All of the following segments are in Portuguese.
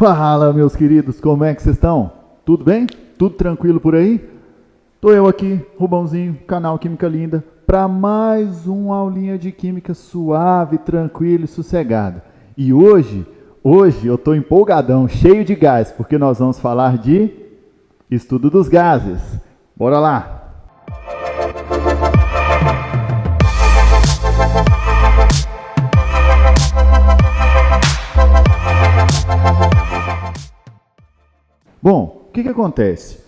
Fala, meus queridos, como é que vocês estão? Tudo bem? Tudo tranquilo por aí? Tô eu aqui, Rubãozinho, canal Química Linda, para mais uma aulinha de química suave, tranquilo e sossegada. E hoje eu tô empolgadão, cheio de gás, porque nós vamos falar de estudo dos gases. Bora lá! Bom, o que acontece?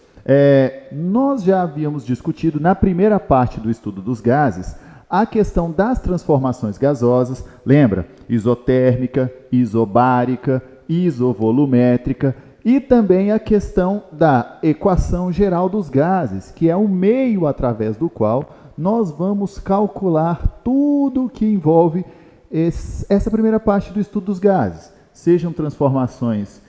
Nós já havíamos discutido na primeira parte do estudo dos gases a questão das transformações gasosas, lembra? Isotérmica, isobárica, isovolumétrica e também a questão da equação geral dos gases, que é o meio através do qual nós vamos calcular tudo que envolve essa primeira parte do estudo dos gases, sejam transformações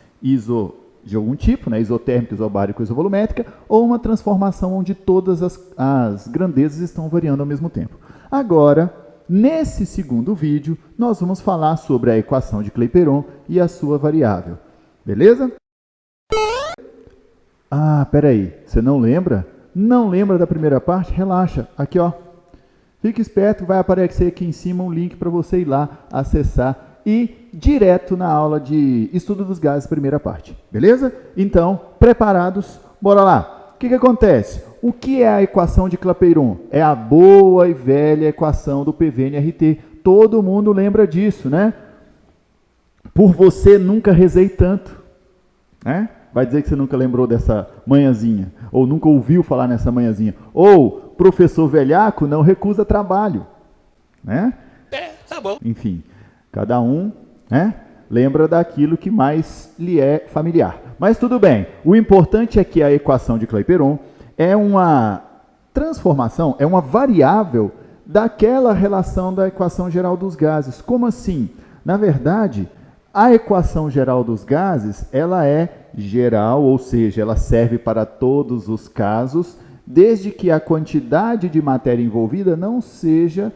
de algum tipo, né, isotérmica, isobárica, isovolumétrica, ou uma transformação onde todas as grandezas estão variando ao mesmo tempo. Agora, nesse segundo vídeo, nós vamos falar sobre a equação de Clapeyron e a sua variável. Beleza? Ah, peraí, você não lembra? Não lembra da primeira parte? Relaxa, aqui ó. Fique esperto, vai aparecer aqui em cima um link para você ir lá acessar e direto na aula de estudo dos gases, primeira parte. Beleza? Então, preparados? Bora lá. O que acontece? O que é a equação de Clapeyron? É a boa e velha equação do PV-NRT. Todo mundo lembra disso, né? Por você nunca rezei tanto, né? Vai dizer que você nunca lembrou dessa manhãzinha, ou nunca ouviu falar nessa manhãzinha, ou professor velhaco não recusa trabalho, né? Tá bom. Enfim, cada um, né, lembra daquilo que mais lhe é familiar. Mas tudo bem, o importante é que a equação de Clapeyron é uma transformação, é uma variável daquela relação da equação geral dos gases. Como assim? Na verdade, a equação geral dos gases, ela é geral, ou seja, ela serve para todos os casos, desde que a quantidade de matéria envolvida não seja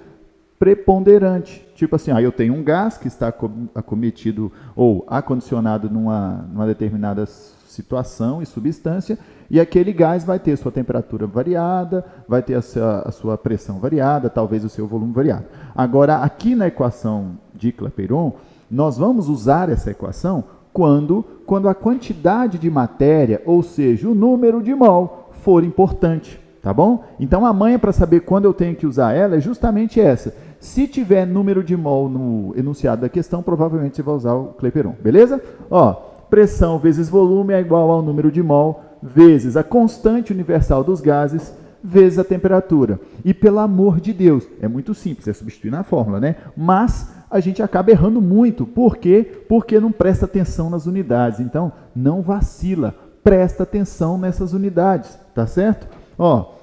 preponderante. Tipo assim, eu tenho um gás que está acometido ou acondicionado numa determinada situação e substância, e aquele gás vai ter sua temperatura variada, vai ter a sua pressão variada, talvez o seu volume variado. Agora, aqui na equação de Clapeyron, nós vamos usar essa equação quando a quantidade de matéria, ou seja, o número de mol, for importante, tá bom? Então, a manha para saber quando eu tenho que usar ela é justamente essa. Se tiver número de mol no enunciado da questão, provavelmente você vai usar o Clapeyron, beleza? Ó, pressão vezes volume é igual ao número de mol vezes a constante universal dos gases vezes a temperatura. E pelo amor de Deus, é muito simples, é substituir na fórmula, né? Mas a gente acaba errando muito. Por quê? Porque não presta atenção nas unidades. Então, não vacila, presta atenção nessas unidades, tá certo? Ó,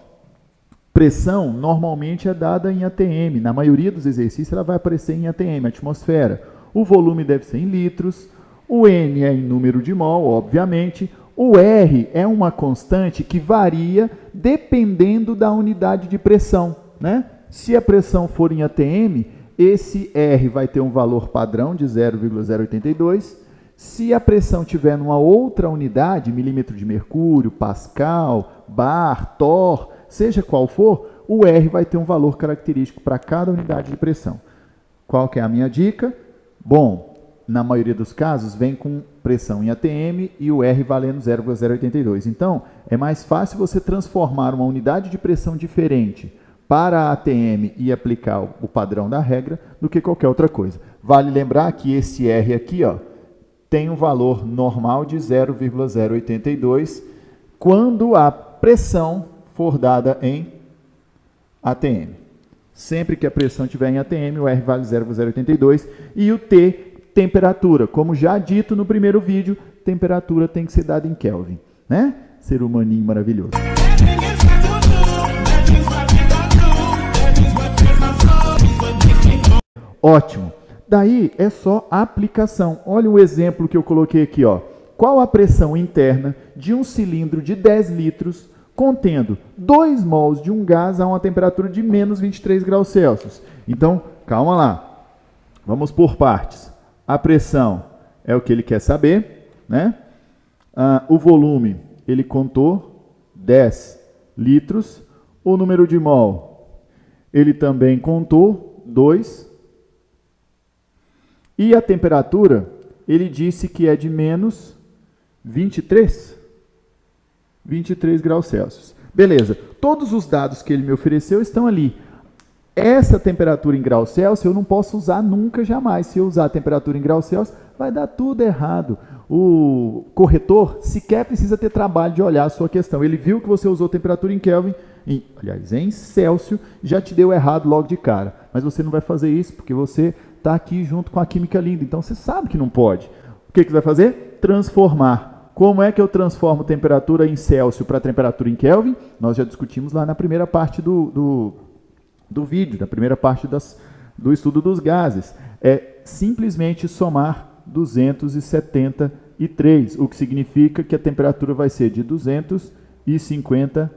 pressão normalmente é dada em ATM. Na maioria dos exercícios ela vai aparecer em ATM, atmosfera. O volume deve ser em litros. O N é em número de mol, obviamente. O R é uma constante que varia dependendo da unidade de pressão, né? Se a pressão for em ATM, esse R vai ter um valor padrão de 0,082. Se a pressão tiver numa outra unidade, milímetro de mercúrio, pascal, bar, torr, seja qual for, o R vai ter um valor característico para cada unidade de pressão. Qual que é a minha dica? Bom, na maioria dos casos, vem com pressão em ATM e o R valendo 0,082. Então, é mais fácil você transformar uma unidade de pressão diferente para a ATM e aplicar o padrão da regra do que qualquer outra coisa. Vale lembrar que esse R aqui, ó, tem um valor normal de 0,082 quando a pressão for dada em ATM. Sempre que a pressão estiver em ATM, o R vale 0,082 e o T, temperatura. Como já dito no primeiro vídeo, temperatura tem que ser dada em Kelvin, né? Ser humaninho maravilhoso. Ótimo. Daí é só aplicação. Olha o exemplo que eu coloquei aqui, ó. Qual a pressão interna de um cilindro de 10 litros contendo 2 mols de um gás a uma temperatura de menos 23 graus Celsius? Então, calma lá. Vamos por partes. A pressão é o que ele quer saber. né? O volume, ele contou 10 litros. O número de mol, ele também contou 2. E a temperatura, ele disse que é de menos 23 graus Celsius. Beleza, todos os dados que ele me ofereceu estão ali. Essa temperatura em graus Celsius eu não posso usar nunca, jamais. Se eu usar a temperatura em graus Celsius, vai dar tudo errado. O corretor sequer precisa ter trabalho de olhar a sua questão. Ele viu que você usou temperatura em Kelvin, em Celsius, já te deu errado logo de cara. Mas você não vai fazer isso, porque você está aqui junto com a química linda. Então você sabe que não pode. O que você vai fazer? Transformar. Como é que eu transformo temperatura em Celsius para temperatura em Kelvin? Nós já discutimos lá na primeira parte do vídeo, na primeira parte do estudo dos gases. É simplesmente somar 273, o que significa que a temperatura vai ser de 250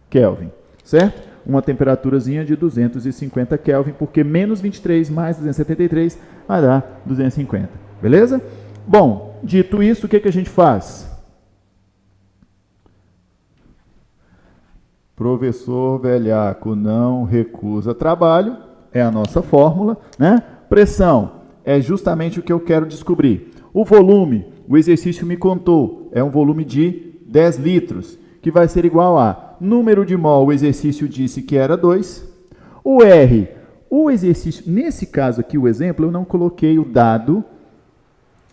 Kelvin, certo? Uma temperaturazinha de 250 Kelvin, porque menos 23 mais 273 vai dar 250, beleza? Bom, dito isso, o que a gente faz? Professor Velhaco não recusa trabalho, é a nossa fórmula, né? Pressão é justamente o que eu quero descobrir. O volume, o exercício me contou, é um volume de 10 litros, que vai ser igual a número de mol, o exercício disse que era 2. O R, o exercício, nesse caso aqui, o exemplo, eu não coloquei o dado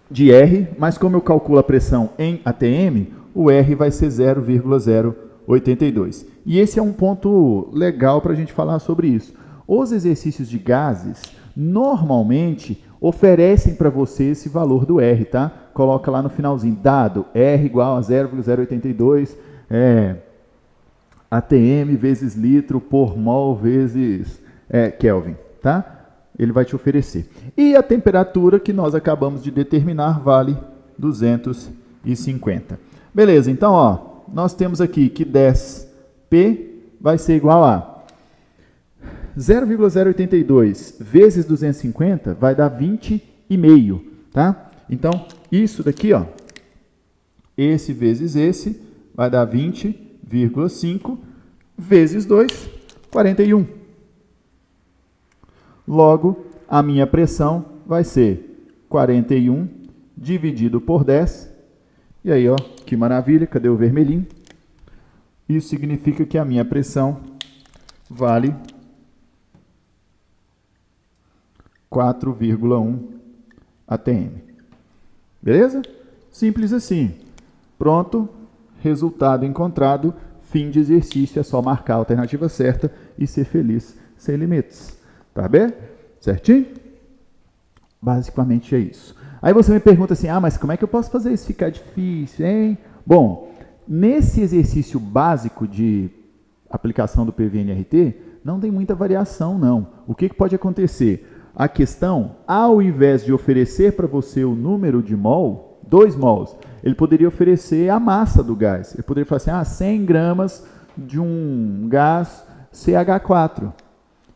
de R, mas como eu calculo a pressão em ATM, o R vai ser 0,082. E esse é um ponto legal para a gente falar sobre isso. Os exercícios de gases, normalmente, oferecem para você esse valor do R, tá? Coloca lá no finalzinho, dado R igual a 0,082, ATM vezes litro por mol vezes Kelvin, tá? Ele vai te oferecer. E a temperatura que nós acabamos de determinar vale 250. Beleza, então, ó, nós temos aqui que 10P vai ser igual a 0,082 vezes 250 vai dar 20,5, tá? Então, isso daqui, ó, esse vezes esse, vai dar 20,5 vezes 2, 41. Logo, a minha pressão vai ser 41 dividido por 10. E aí, ó, que maravilha, cadê o vermelhinho? Isso significa que a minha pressão vale 4,1 ATM. Beleza? Simples assim. Pronto, resultado encontrado, fim de exercício, é só marcar a alternativa certa e ser feliz sem limites. Tá bem? Certinho? Basicamente é isso. Aí você me pergunta assim, mas como é que eu posso fazer isso ficar difícil, hein? Bom, nesse exercício básico de aplicação do PVNRT, não tem muita variação, não. O que pode acontecer? A questão, ao invés de oferecer para você o número de mol, 2 mols, ele poderia oferecer a massa do gás. Ele poderia falar assim, 100 gramas de um gás CH4.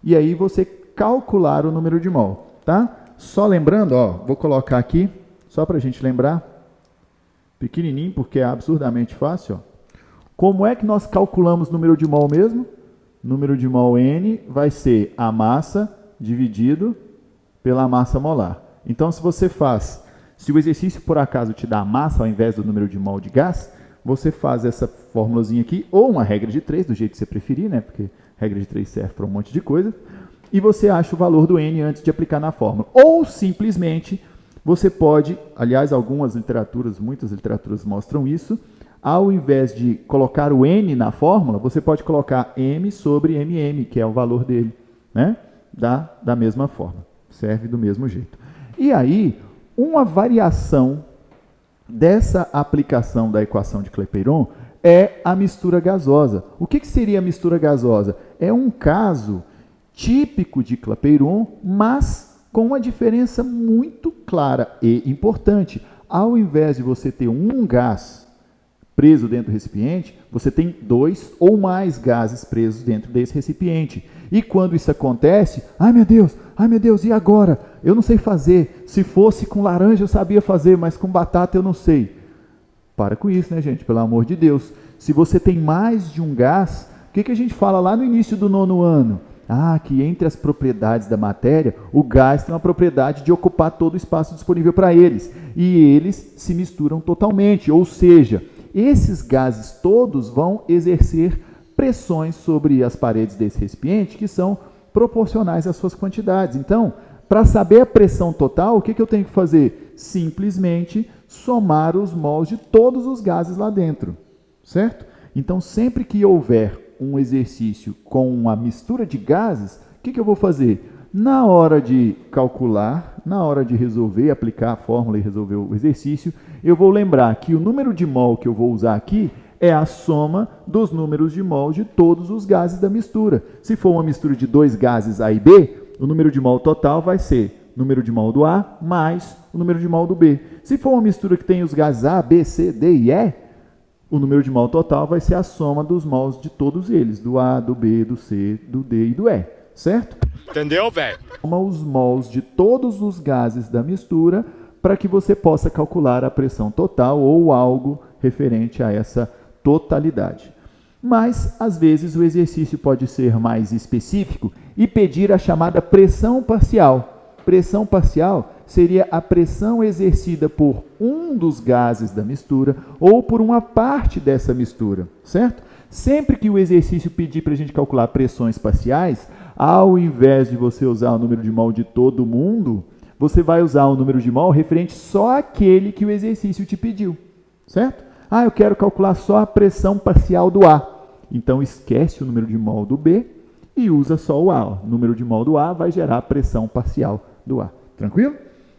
E aí você calcular o número de mol, tá? Só lembrando, ó, vou colocar aqui, só para a gente lembrar, pequenininho, porque é absurdamente fácil, ó. Como é que nós calculamos o número de mol mesmo? Número de mol N vai ser a massa dividido pela massa molar. Então, se o exercício por acaso te dá a massa ao invés do número de mol de gás, você faz essa formulazinha aqui, ou uma regra de 3, do jeito que você preferir, né? Porque regra de 3 serve para um monte de coisa, e você acha o valor do N antes de aplicar na fórmula. Ou, simplesmente, você pode, aliás, muitas literaturas mostram isso, ao invés de colocar o N na fórmula, você pode colocar M sobre MM, que é o valor dele, né? Da mesma forma, serve do mesmo jeito. E aí, uma variação dessa aplicação da equação de Clapeyron é a mistura gasosa. O que seria a mistura gasosa? É um caso típico de Clapeyron, mas com uma diferença muito clara e importante. Ao invés de você ter um gás preso dentro do recipiente, você tem 2 ou mais gases presos dentro desse recipiente. E quando isso acontece, ai meu Deus, e agora? Eu não sei fazer. Se fosse com laranja eu sabia fazer, mas com batata eu não sei. Para com isso, né, gente? Pelo amor de Deus. Se você tem mais de um gás, o que a gente fala lá no início do 9º ano? Que entre as propriedades da matéria, o gás tem uma propriedade de ocupar todo o espaço disponível para eles. E eles se misturam totalmente. Ou seja, esses gases todos vão exercer pressões sobre as paredes desse recipiente que são proporcionais às suas quantidades. Então, para saber a pressão total, o que eu tenho que fazer? Simplesmente somar os mols de todos os gases lá dentro, certo? Então, sempre que houver um exercício com uma mistura de gases, o que eu vou fazer? Na hora de calcular, na hora de resolver, aplicar a fórmula e resolver o exercício, eu vou lembrar que o número de mol que eu vou usar aqui é a soma dos números de mol de todos os gases da mistura. Se for uma mistura de 2 gases A e B, o número de mol total vai ser o número de mol do A mais o número de mol do B. Se for uma mistura que tem os gases A, B, C, D e E, o número de mol total vai ser a soma dos mols de todos eles, do A, do B, do C, do D e do E, certo? Entendeu, velho? Soma os mols de todos os gases da mistura para que você possa calcular a pressão total ou algo referente a essa totalidade. Mas, às vezes, o exercício pode ser mais específico e pedir a chamada pressão parcial. Pressão parcial seria a pressão exercida por um dos gases da mistura ou por uma parte dessa mistura, certo? Sempre que o exercício pedir para a gente calcular pressões parciais, ao invés de você usar o número de mol de todo mundo, você vai usar o número de mol referente só àquele que o exercício te pediu, certo? Eu quero calcular só a pressão parcial do A. Então, esquece o número de mol do B e usa só o A. O número de mol do A vai gerar a pressão parcial do A. Tranquilo?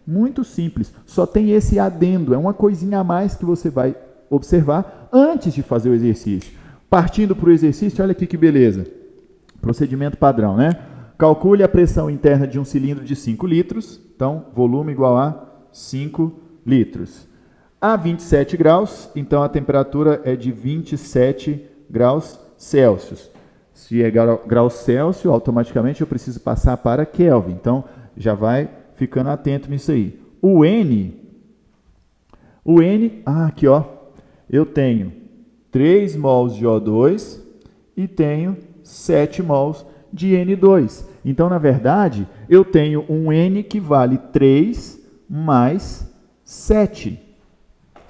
Muito simples. Só tem esse adendo. É uma coisinha a mais que você vai observar antes de fazer o exercício. Partindo para o exercício, olha aqui que beleza. Procedimento padrão, né? Calcule a pressão interna de um cilindro de 5 litros. Então, volume igual a 5 litros. A 27 graus, então a temperatura é de 27 graus Celsius. Se é graus Celsius, automaticamente eu preciso passar para Kelvin. Então, já vai ficando atento nisso aí. O N, aqui ó, eu tenho 3 mols de O2 e tenho 7 mols de N2. Então, na verdade, eu tenho um N que vale 3 mais 7.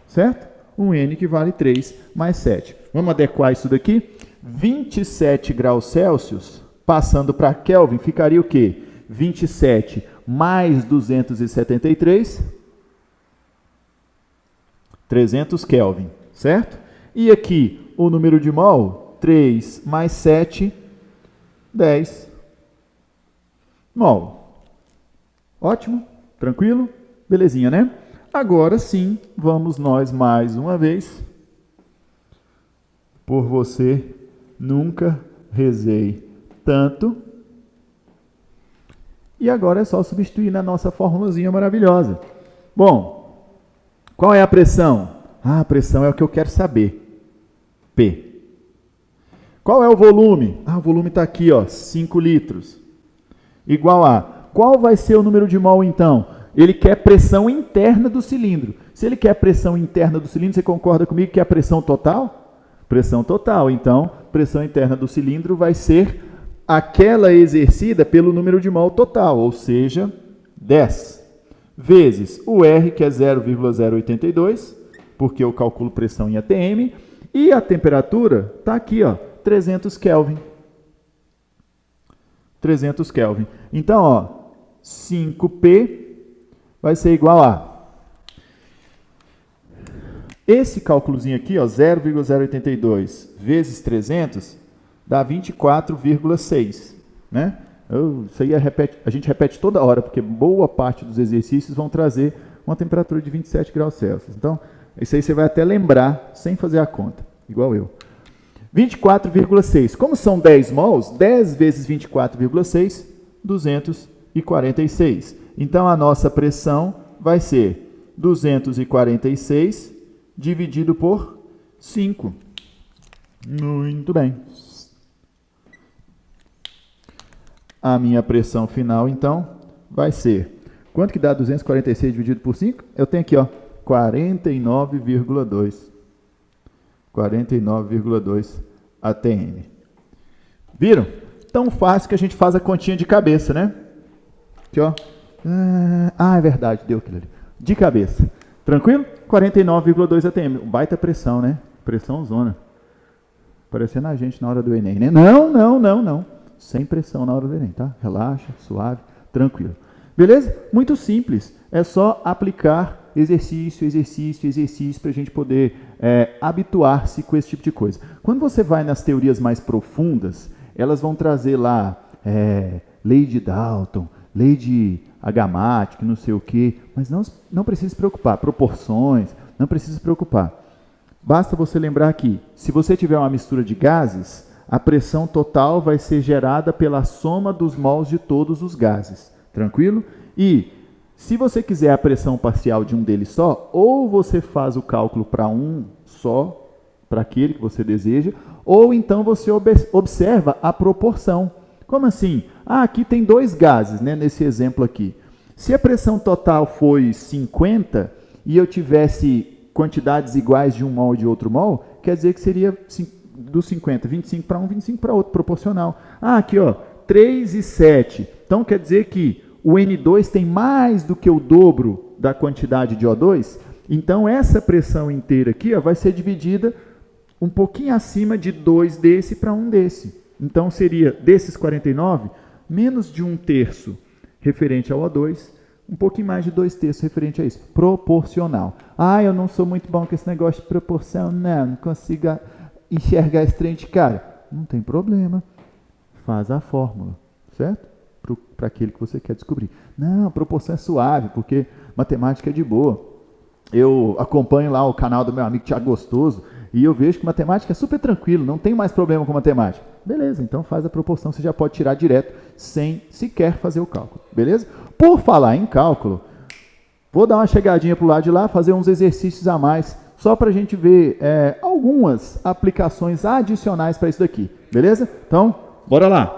Certo? Um N que vale 3 mais 7. Vamos adequar isso daqui? 27 graus Celsius, passando para Kelvin, ficaria o quê? 27 mais 273, 300 Kelvin, certo? E aqui, o número de mol, 3 mais 7, 10 mol. Ótimo? Tranquilo? Belezinha, né? Agora sim, vamos nós mais uma vez. Por você, nunca rezei tanto. E agora é só substituir na nossa formulazinha maravilhosa. Bom, qual é a pressão? A pressão é o que eu quero saber. P. Qual é o volume? O volume está aqui, ó, 5 litros. Igual a... Qual vai ser o número de mol, então? Ele quer pressão interna do cilindro. Se ele quer pressão interna do cilindro, você concorda comigo que é a pressão total? Pressão total. Então, pressão interna do cilindro vai ser aquela exercida pelo número de mol total, ou seja, 10, vezes o R, que é 0,082, porque eu calculo pressão em atm, e a temperatura está aqui, ó, 300 Kelvin. 300 Kelvin. Então, ó, 5P vai ser igual a... Esse cálculozinho aqui, ó, 0,082 vezes 300, dá 24,6, né? Isso aí a gente repete toda hora, porque boa parte dos exercícios vão trazer uma temperatura de 27 graus Celsius. Então, isso aí você vai até lembrar, sem fazer a conta, igual eu. 24,6. Como são 10 mols, 10 vezes 24,6, 246. Então, a nossa pressão vai ser 246 dividido por 5. Muito bem. A minha pressão final, então, vai ser... Quanto que dá 246 dividido por 5? Eu tenho aqui, ó, 49,2. 49,2 atm. Viram? Tão fácil que a gente faz a continha de cabeça, né? Aqui, ó. É verdade, deu aquilo ali. De cabeça. Tranquilo? 49,2 atm. Baita pressão, né? Pressão zona. Parecendo a gente na hora do Enem, né? Não. Sem pressão na hora do Enem, tá? Relaxa, suave, tranquilo. Beleza? Muito simples. É só aplicar exercício para a gente poder habituar-se com esse tipo de coisa. Quando você vai nas teorias mais profundas, elas vão trazer lá lei de Dalton, lei de Agamatz, não sei o quê, mas não precisa se preocupar. Proporções, não precisa se preocupar. Basta você lembrar que, se você tiver uma mistura de gases, a pressão total vai ser gerada pela soma dos mols de todos os gases. Tranquilo? E, se você quiser a pressão parcial de um deles só, ou você faz o cálculo para um só, para aquele que você deseja, ou então você observa a proporção. Como assim? Aqui tem 2 gases, né, nesse exemplo aqui. Se a pressão total foi 50 e eu tivesse quantidades iguais de um mol e de outro mol, quer dizer que seria dos 50, 25 para um, 25 para outro, proporcional. Aqui, ó, 3 e 7. Então, quer dizer que o N2 tem mais do que o dobro da quantidade de O2. Então, essa pressão inteira aqui, ó, vai ser dividida um pouquinho acima de 2 desse para 1 desse. Então, seria desses 49, menos de 1/3 referente ao O2, um pouquinho mais de 2/3 referente a isso. Proporcional. Eu não sou muito bom com esse negócio de proporção, não consigo enxergar esse trem de cara. Não tem problema. Faz a fórmula, certo? Para aquele que você quer descobrir. Não, proporção é suave, porque matemática é de boa. Eu acompanho lá o canal do meu amigo Thiago Gostoso e eu vejo que matemática é super tranquilo, não tem mais problema com matemática. Beleza, então faz a proporção, você já pode tirar direto sem sequer fazer o cálculo. Beleza? Por falar em cálculo, vou dar uma chegadinha para o lado de lá, fazer uns exercícios a mais, só para a gente ver algumas aplicações adicionais para isso daqui. Beleza? Então, bora lá!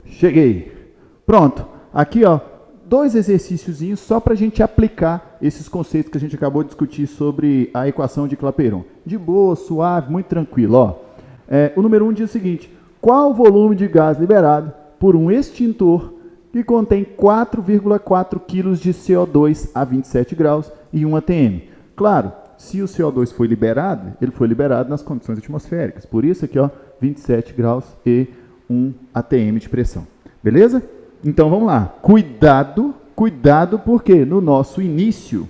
Cheguei. Pronto. Aqui, ó, 2 exercíciozinhos só para a gente aplicar esses conceitos que a gente acabou de discutir sobre a equação de Clapeyron. De boa, suave, muito tranquilo. Ó. O número 1 diz o seguinte: qual o volume de gás liberado por um extintor que contém 4,4 kg de CO2 a 27 graus e 1 atm? Claro, se o CO2 foi liberado, ele foi liberado nas condições atmosféricas. Por isso aqui, ó, 27 graus e 1 atm de pressão. Beleza? Então vamos lá. Cuidado, porque no nosso início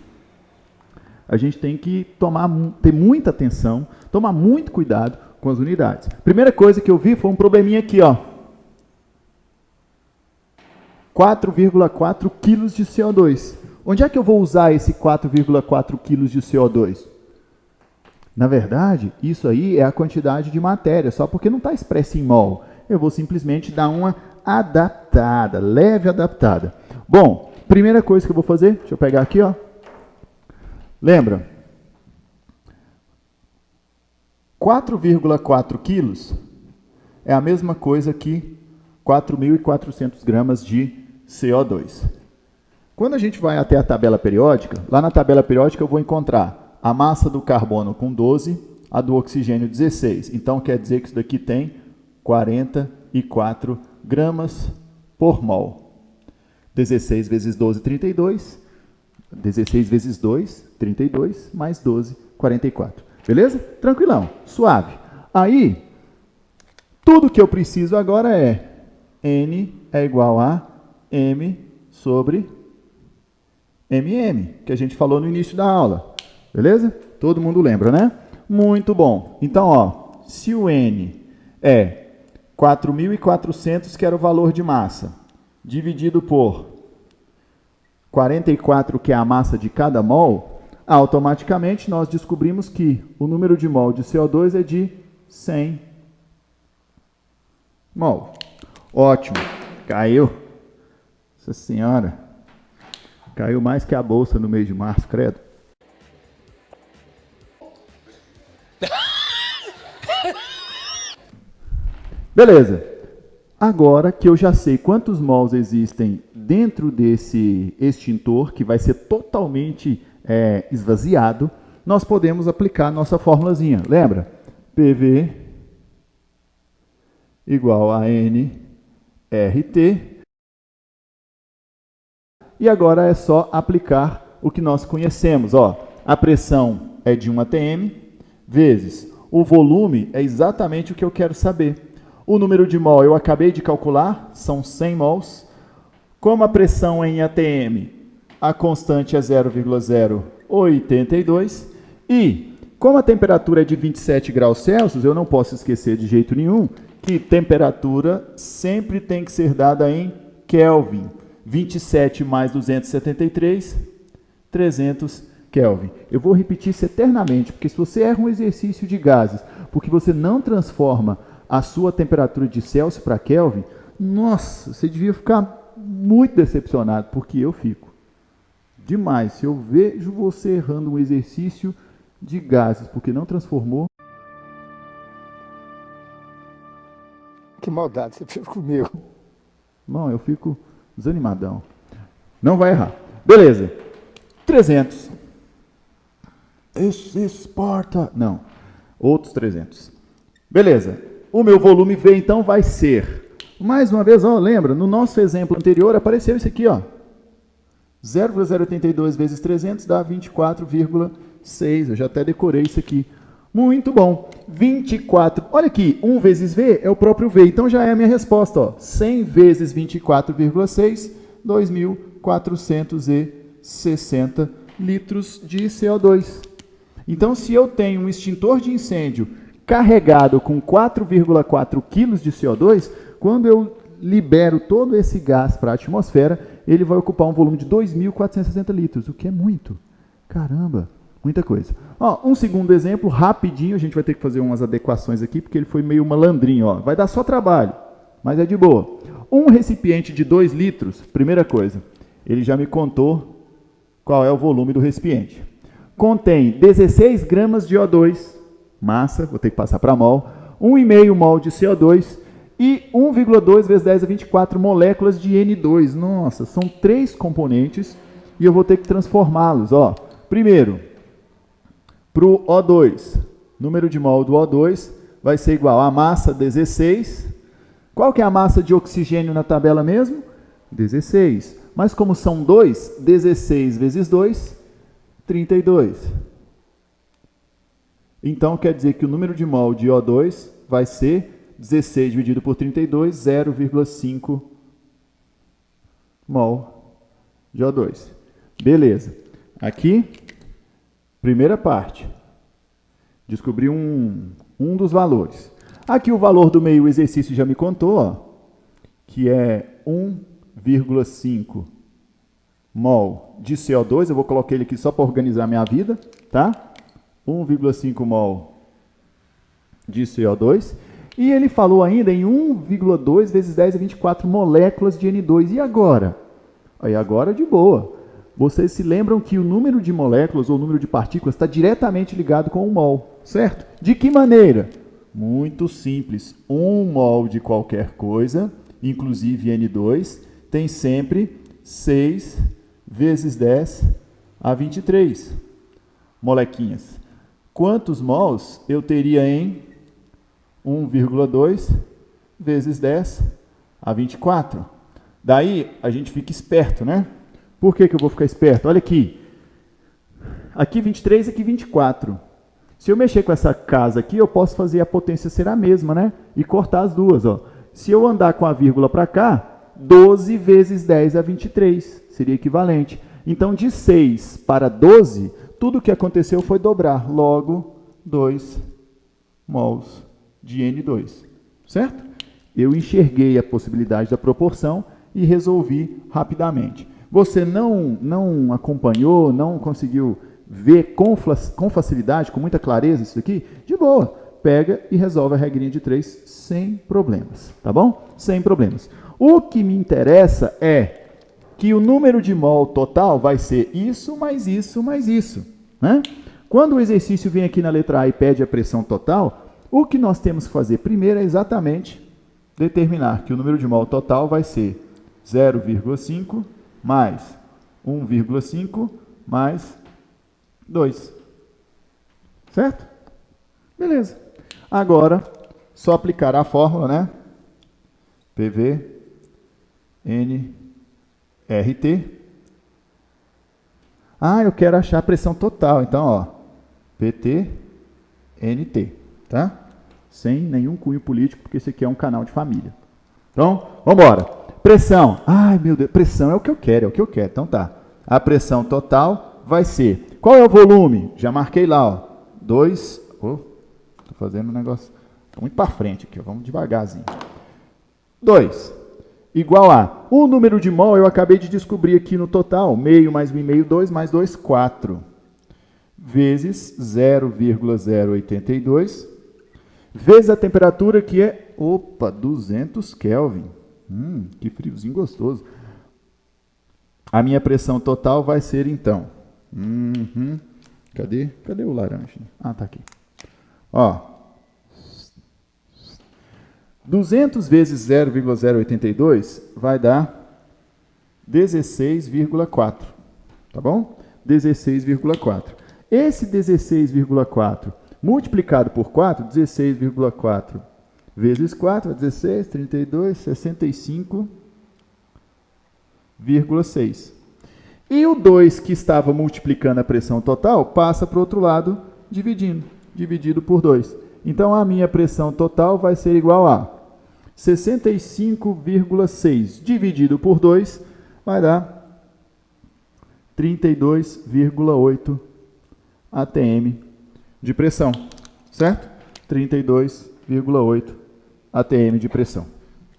a gente tem que ter muita atenção, tomar muito cuidado com as unidades. Primeira coisa que eu vi foi um probleminha aqui, ó. 4,4 kg de CO2. Onde é que eu vou usar esse 4,4 kg de CO2? Na verdade, isso aí é a quantidade de matéria, só porque não está expresso em mol. Eu vou simplesmente dar uma adaptada, leve adaptada. Bom, primeira coisa que eu vou fazer, deixa eu pegar aqui, ó. Lembra? 4,4 quilos é a mesma coisa que 4.400 gramas de CO2. Quando a gente vai até a tabela periódica, lá na tabela periódica eu vou encontrar a massa do carbono com 12, a do oxigênio 16. Então quer dizer que isso daqui tem 44 gramas por mol. 16 vezes 12, 32. 16 vezes 2, 32, mais 12, 44. Beleza? Tranquilão, suave. Aí, tudo que eu preciso agora é N é igual a M sobre MM, que a gente falou no início da aula. Beleza? Todo mundo lembra, né? Muito bom. Então, ó, se o N é 4.400, que era o valor de massa, dividido por 44, que é a massa de cada mol, automaticamente nós descobrimos que o número de mol de CO2 é de 100 mol. Ótimo. Caiu. Nossa senhora. Caiu mais que a bolsa no mês de março, credo. Beleza. Agora que eu já sei quantos mols existem dentro desse extintor, que vai ser totalmente esvaziado, nós podemos aplicar a nossa formulazinha. Lembra? PV igual a nRT. E agora é só aplicar o que nós conhecemos. Ó, a pressão é de 1 atm, vezes o volume é exatamente o que eu quero saber. O número de mol eu acabei de calcular, são 100 mols. Como a pressão é em atm, a constante é 0,082. E, como a temperatura é de 27 graus Celsius, eu não posso esquecer de jeito nenhum que temperatura sempre tem que ser dada em Kelvin. 27 mais 273, 300 Kelvin. Eu vou repetir isso eternamente, porque se você erra um exercício de gases, porque você não transforma a sua temperatura de Celsius para Kelvin, nossa, você devia ficar muito decepcionado, porque eu fico. Demais. Se eu vejo você errando um exercício de gases, porque não transformou... Que maldade você fez comigo. Não, eu fico desanimadão. Não vai errar. Beleza. 300. Esparta. Não. Outros 300. Beleza. O meu volume V, então, vai ser... Mais uma vez, ó, lembra? No nosso exemplo anterior, apareceu isso aqui, ó. 0,082 vezes 300 dá 24,6. Eu já até decorei isso aqui. Muito bom. 24. Olha aqui, 1 vezes V é o próprio V. Então já é a minha resposta. Ó. 100 vezes 24,6, 2.460 litros de CO2. Então, se eu tenho um extintor de incêndio carregado com 4,4 kg de CO2, quando eu libero todo esse gás para a atmosfera, ele vai ocupar um volume de 2.460 litros, o que é muito. Caramba! Muita coisa. Ó, um segundo exemplo, rapidinho, a gente vai ter que fazer umas adequações aqui, porque ele foi meio malandrinho. Ó. Vai dar só trabalho, mas é de boa. Um recipiente de 2 litros, primeira coisa, ele já me contou qual é o volume do recipiente. Contém 16 gramas de O2, massa, vou ter que passar para mol, 1,5 mol de CO2 e 1,2 vezes 10 a 24 moléculas de N2. Nossa, são 3 componentes e eu vou ter que transformá-los. Ó. Primeiro, para o O2, número de mol do O2 vai ser igual a massa 16. Qual que é a massa de oxigênio na tabela mesmo? 16. Mas como são 2, 16 vezes 2, 32. Então quer dizer que o número de mol de O2 vai ser 16 dividido por 32, 0,5 mol de O2. Beleza. Aqui... Primeira parte, descobri um dos valores. Aqui o valor do meio, o exercício já me contou, ó, que é 1,5 mol de CO2. Eu vou colocar ele aqui só para organizar minha vida, tá? 1,5 mol de CO2. E ele falou ainda em 1,2 vezes 10 a 24 moléculas de N2. E agora? Aí agora de boa. Vocês se lembram que o número de moléculas ou o número de partículas está diretamente ligado com o mol, certo? De que maneira? Muito simples. 1 mol de qualquer coisa, inclusive N2, tem sempre 6 vezes 10 a 23 molequinhas. Quantos mols eu teria em 1,2 vezes 10 a 24? Daí a gente fica esperto, né? Por que eu vou ficar esperto? Olha aqui. Aqui 23, aqui 24. Se eu mexer com essa casa aqui, eu posso fazer a potência ser a mesma, né? E cortar as duas, ó. Se eu andar com a vírgula para cá, 12 vezes 10 a 23 seria equivalente. Então, de 6 para 12, tudo o que aconteceu foi dobrar. Logo, 2 mols de N2. Certo? Eu enxerguei a possibilidade da proporção e resolvi rapidamente. Você não acompanhou, não conseguiu ver com facilidade, com muita clareza isso aqui? De boa, pega e resolve a regrinha de 3 sem problemas, tá bom? Sem problemas. O que me interessa é que o número de mol total vai ser isso, mais isso, mais isso, né? Quando o exercício vem aqui na letra A e pede a pressão total, o que nós temos que fazer primeiro é exatamente determinar que o número de mol total vai ser 0,5 mais 1,5 mais 2. Certo? Beleza. Agora, só aplicar a fórmula, né? PV, N, RT. Eu quero achar a pressão total. Então, ó, PT, NT, tá? Sem nenhum cunho político, porque esse aqui é um canal de família. Então, vamos embora. Pressão. Ai, meu Deus, pressão é o que eu quero, Então tá. A pressão total vai ser... Qual é o volume? Já marquei lá, ó. 2... Tô fazendo um negócio... Tô muito para frente aqui, ó. Vamos devagarzinho. 2 igual a... O número de mol eu acabei de descobrir aqui no total. Meio mais 1,5, 2, mais 2, 4. Vezes 0,082. Vezes a temperatura que é... 200 Kelvin. Que friozinho gostoso. A minha pressão total vai ser, então... Cadê o laranja? Tá aqui. Ó. 200 vezes 0,082 vai dar 16,4. Tá bom? 16,4. Esse 16,4 multiplicado por 4, 16,4 vezes 4, 16, 32, 65,6. E o 2 que estava multiplicando a pressão total passa para o outro lado dividido por 2. Então, a minha pressão total vai ser igual a 65,6 dividido por 2 vai dar 32,8 atm de pressão, certo? 32,8 atm de pressão.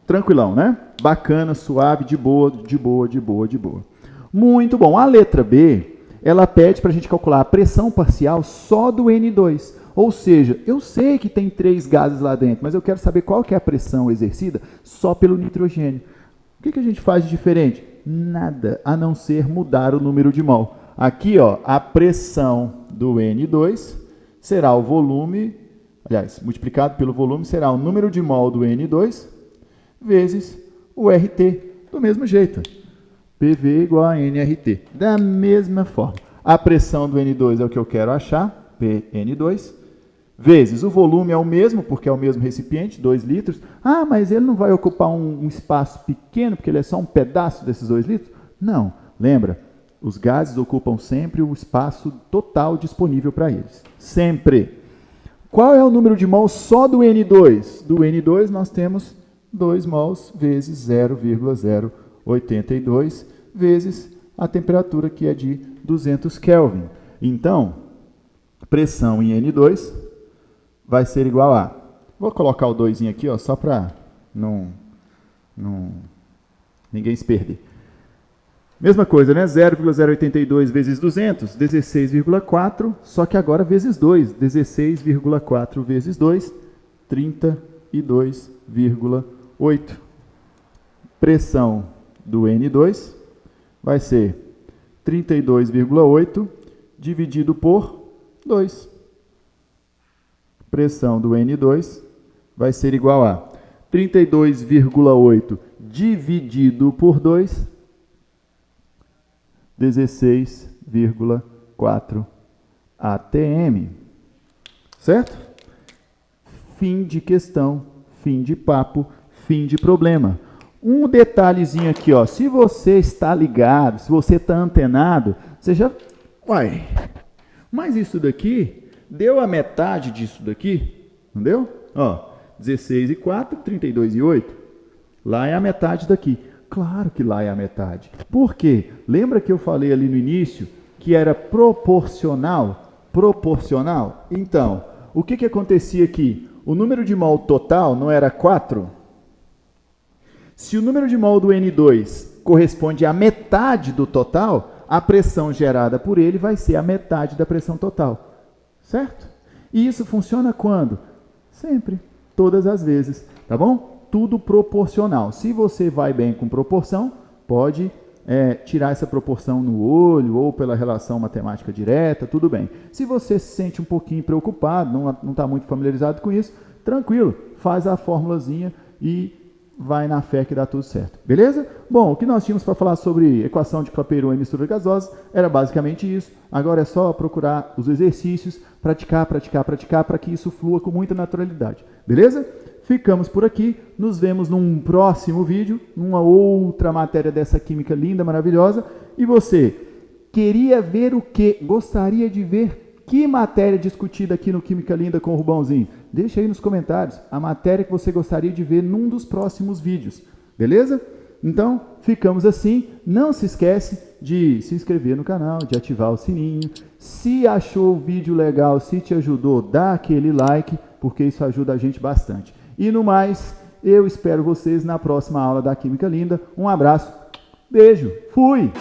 Tranquilão, né? Bacana, suave, de boa. Muito bom. A letra B, ela pede para a gente calcular a pressão parcial só do N2. Ou seja, eu sei que tem 3 gases lá dentro, mas eu quero saber qual que é a pressão exercida só pelo nitrogênio. O que a gente faz de diferente? Nada, a não ser mudar o número de mol. Aqui, ó, a pressão do N2 será o volume, aliás, multiplicado pelo volume, será o número de mol do N2 vezes o RT, do mesmo jeito. PV igual a nRT, da mesma forma. A pressão do N2 é o que eu quero achar, PN2, vezes o volume é o mesmo, porque é o mesmo recipiente, 2 litros. Mas ele não vai ocupar um espaço pequeno, porque ele é só um pedaço desses 2 litros? Não, lembra, os gases ocupam sempre o espaço total disponível para eles. Sempre. Qual é o número de mols só do N2? Do N2 nós temos 2 mols vezes 0,082 vezes a temperatura que é de 200 Kelvin. Então, pressão em N2 vai ser igual a... Vou colocar o 2 aqui, ó, só para ninguém se perder. Mesma coisa, né? 0,082 vezes 200, 16,4, só que agora vezes 2. 16,4 vezes 2, 32,8. Pressão do N2 vai ser 32,8 dividido por 2. Pressão do N2 vai ser igual a 32,8 dividido por 2, 16,4 atm. Certo? Fim de questão, fim de papo, fim de problema. Um detalhezinho aqui, ó. Se você está ligado, se você está antenado, você já... Mas isso daqui deu a metade disso daqui, não deu? Ó, 16,4, 32,8. Lá é a metade daqui. Claro que lá é a metade. Por quê? Lembra que eu falei ali no início que era proporcional? Proporcional? Então, o que acontecia aqui? O número de mol total não era 4? Se o número de mol do N2 corresponde à metade do total, a pressão gerada por ele vai ser a metade da pressão total. Certo? E isso funciona quando? Sempre. Todas as vezes. Tá bom? Tudo proporcional. Se você vai bem com proporção, pode tirar essa proporção no olho ou pela relação matemática direta, tudo bem. Se você se sente um pouquinho preocupado, não está muito familiarizado com isso, tranquilo, faz a formulazinha e vai na fé que dá tudo certo, beleza? Bom, o que nós tínhamos para falar sobre equação de Clapeyron e mistura gasosa era basicamente isso. Agora é só procurar os exercícios, praticar, para que isso flua com muita naturalidade, beleza? Ficamos por aqui, nos vemos num próximo vídeo, numa outra matéria dessa química linda, maravilhosa. E você, queria ver o quê? Gostaria de ver que matéria discutida aqui no Química Linda com o Rubãozinho? Deixa aí nos comentários a matéria que você gostaria de ver num dos próximos vídeos, beleza? Então, ficamos assim. Não se esquece de se inscrever no canal, de ativar o sininho. Se achou o vídeo legal, se te ajudou, dá aquele like, porque isso ajuda a gente bastante. E no mais, eu espero vocês na próxima aula da Química Linda. Um abraço, beijo, fui!